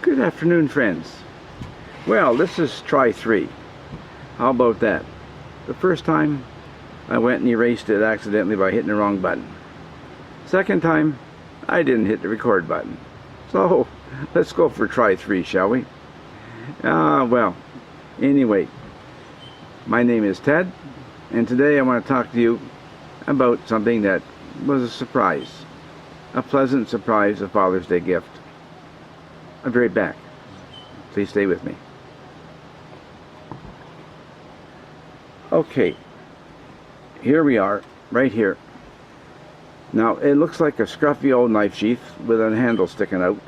Good afternoon, friends. Well, this is try 3. How about that? The first time I went and erased it accidentally by hitting the wrong button. Second time I didn't hit the record button. So let's go for try 3, shall we? Well, anyway, my name is Ted, and today I want to talk to you about something that was a surprise. A pleasant surprise, a Father's Day gift. I'll be right back. Please stay with me. Okay, here we are, right here. Now, it looks like a scruffy old knife sheath with a handle sticking out,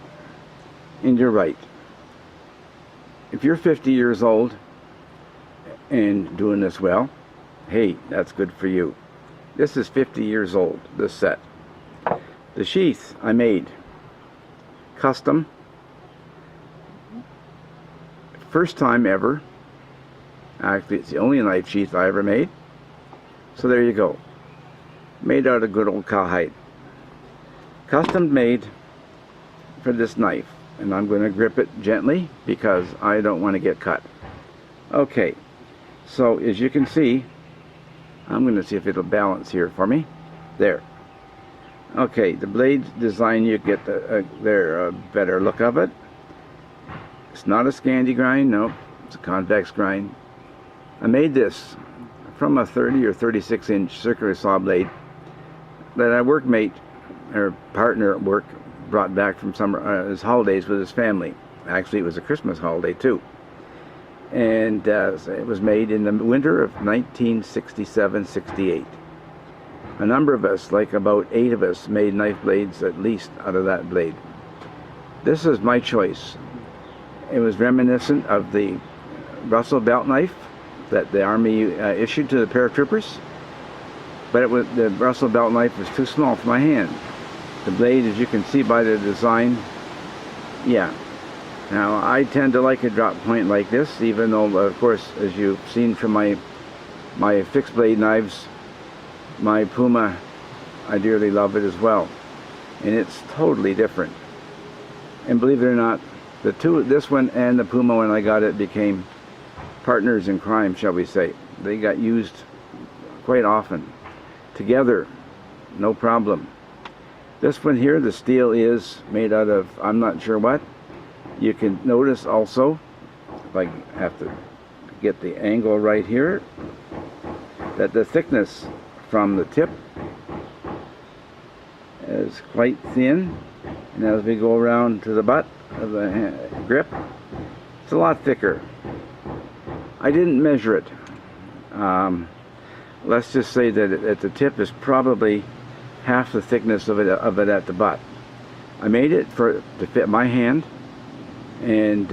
and you're right. If you're 50 years old and doing this well, hey, that's good for you. This is 50 years old, this set. The sheath I made, custom, first time ever. Actually, it's the only knife sheath I ever made. So there you go. Made out of good old cowhide. Custom made for this knife. And I'm going to grip it gently because I don't want to get cut. Okay. So as you can see, I'm going to see if it'll balance here for me. There. Okay. The blade design, you get a better look of it. It's not a Scandi grind, no, it's a convex grind. I made this from a 30 or 36 inch circular saw blade that a workmate or partner at work brought back from his holidays with his family. Actually, it was a Christmas holiday too. And it was made in the winter of 1967-68. A number of us, like about 8 of us, made knife blades at least out of that blade. This is my choice. It was reminiscent of the Russell belt knife that the Army issued to the paratroopers, but the Russell belt knife was too small for my hand. The blade, as you can see by the design, yeah. Now, I tend to like a drop point like this, even though, of course, as you've seen from my fixed blade knives, my Puma, I dearly love it as well. And it's totally different. And believe it or not, this one and the Puma, when I got it, became partners in crime, shall we say. They got used quite often together, no problem. This one here, the steel is made out of, I'm not sure what. You can notice also, if I have to get the angle right here, that the thickness from the tip is quite thin, and as we go around to the butt of the grip, it's a lot thicker. I didn't measure it. Let's just say that at the tip is probably half the thickness of it at the butt. I made it to fit my hand and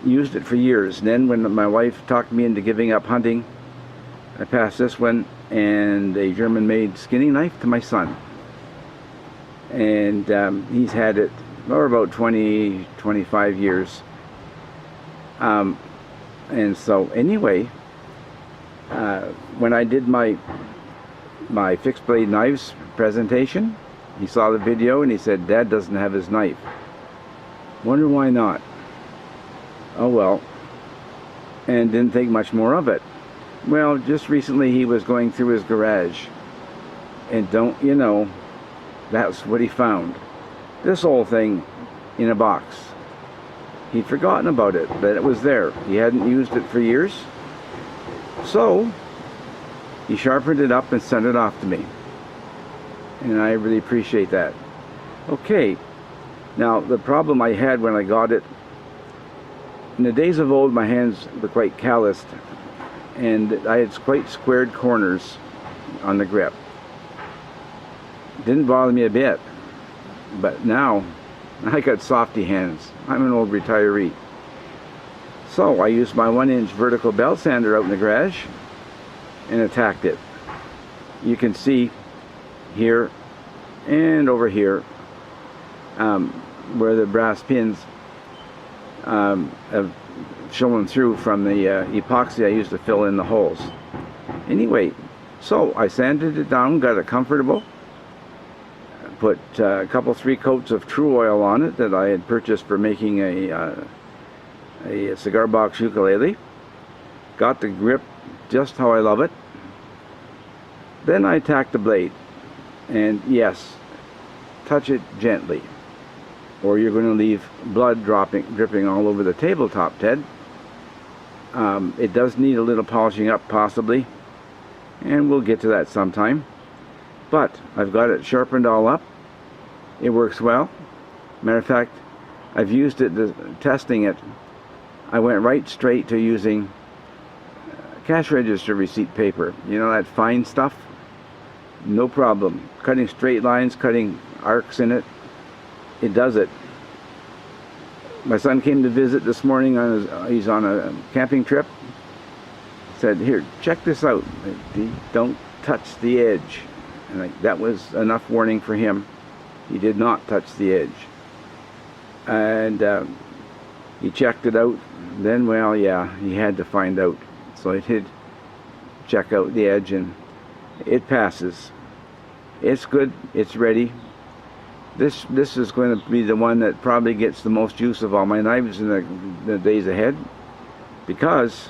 used it for years. And then when my wife talked me into giving up hunting, I passed this one and a German-made skinning knife to my son. And he's had it for about 20-25 years. And so anyway, when I did my fixed blade knives presentation, he saw the video and he said, "Dad doesn't have his knife." Wonder why not? Oh well. And didn't think much more of it. Well, just recently he was going through his garage, and don't you know, that's what he found. This whole thing in a box. He'd forgotten about it, that it was there. He hadn't used it for years. So, he sharpened it up and sent it off to me. And I really appreciate that. Okay, now the problem I had when I got it, in the days of old my hands were quite calloused, and I had quite squared corners on the grip. Didn't bother me a bit, but now I got softy hands. I'm an old retiree. So I used my 1-inch vertical belt sander out in the garage and attacked it. You can see here and over here where the brass pins have shown through from the epoxy I used to fill in the holes. Anyway, so I sanded it down, got it comfortable, put a couple, 3 coats of True Oil on it that I had purchased for making a cigar box ukulele. Got the grip just how I love it. Then I tacked the blade, and yes, touch it gently, or you're going to leave blood dripping all over the tabletop, Ted. It does need a little polishing up possibly, and we'll get to that sometime. But I've got it sharpened all up. It works well. Matter of fact, I've used it, testing it. I went right straight to using cash register receipt paper. You know, that fine stuff? No problem. Cutting straight lines, cutting arcs in it. It does it. My son came to visit this morning. He's on a camping trip. Said, "Here, check this out. Don't touch the edge." And that was enough warning for him. He did not touch the edge. And he checked it out. Then, well, yeah, he had to find out. So he did check out the edge, and it passes. It's good. It's ready. This is going to be the one that probably gets the most use of all my knives in the days ahead, because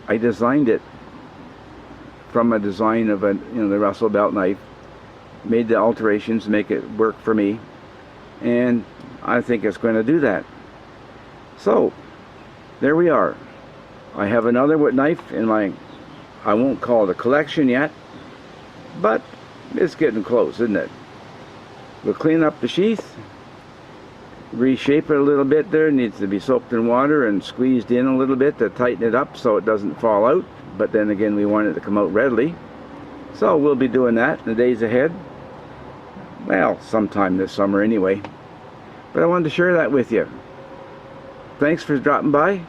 I designed it from a design of the Russell belt knife, made the alterations to make it work for me, and I think it's going to do that. So there we are. I have another wood knife in my, I won't call it a collection yet, but it's getting close, isn't it? We'll clean up the sheath, reshape it a little bit there. It needs to be soaked in water and squeezed in a little bit to tighten it up so it doesn't fall out. But then again, we want it to come out readily. So we'll be doing that in the days ahead. Well, sometime this summer anyway. But I wanted to share that with you. Thanks for dropping by,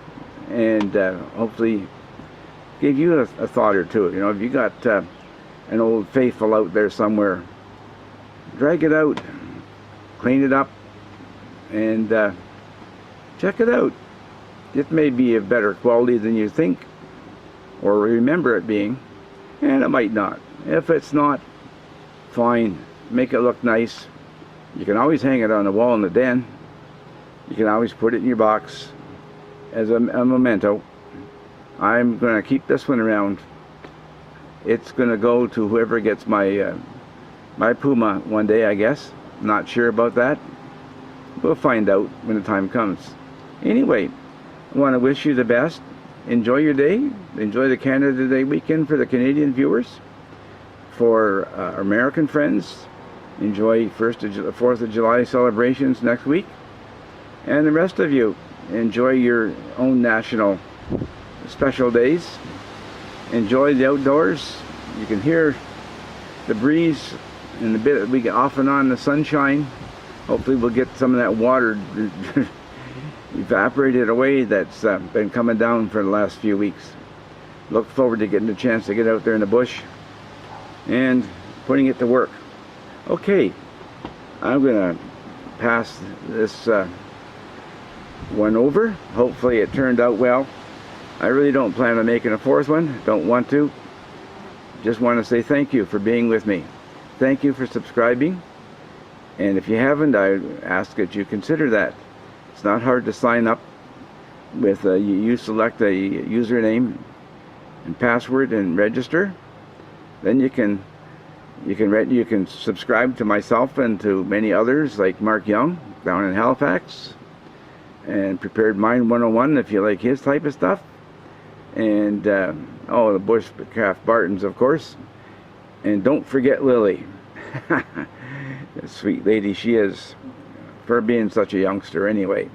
and hopefully give you a thought or two. You know, if you got an old faithful out there somewhere, drag it out, clean it up, and check it out. It may be of better quality than you think or remember it being, and it might not. If it's not, fine, make it look nice. You can always hang it on the wall in the den. You can always put it in your box as a memento. I'm going to keep this one around. It's going to go to whoever gets my Puma one day, I guess. Not sure about that. We'll find out when the time comes. Anyway, I want to wish you the best. Enjoy your day. Enjoy the Canada Day weekend for the Canadian viewers. For our American friends, enjoy 4th of July celebrations next week. And the rest of you, enjoy your own national special days. Enjoy the outdoors. You can hear the breeze and the bit that we get off and on the sunshine. Hopefully we'll get some of that water evaporated away that's been coming down for the last few weeks. Look forward to getting a chance to get out there in the bush and putting it to work. Okay, I'm going to pass this one over. Hopefully it turned out well. I really don't plan on making a 4th one. Don't want to. Just want to say thank you for being with me. Thank you for subscribing. And if you haven't, I ask that you consider that. It's not hard to sign up with you select a username and password and register. Then you can subscribe to myself and to many others like Mark Young down in Halifax, and Prepared Mind 101 if you like his type of stuff, and the Bushcraft Bartons, of course. And don't forget Lily. The sweet lady she is, for being such a youngster anyway.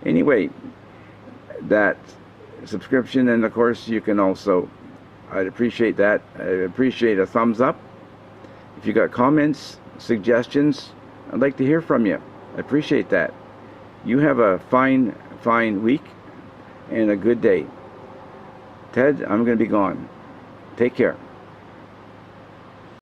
Anyway, that subscription, and of course you can also, I'd appreciate that. I'd appreciate a thumbs up. If you got comments, suggestions, I'd like to hear from you. I appreciate that. You have a fine week and a good day. Ted, I'm going to be gone. Take care.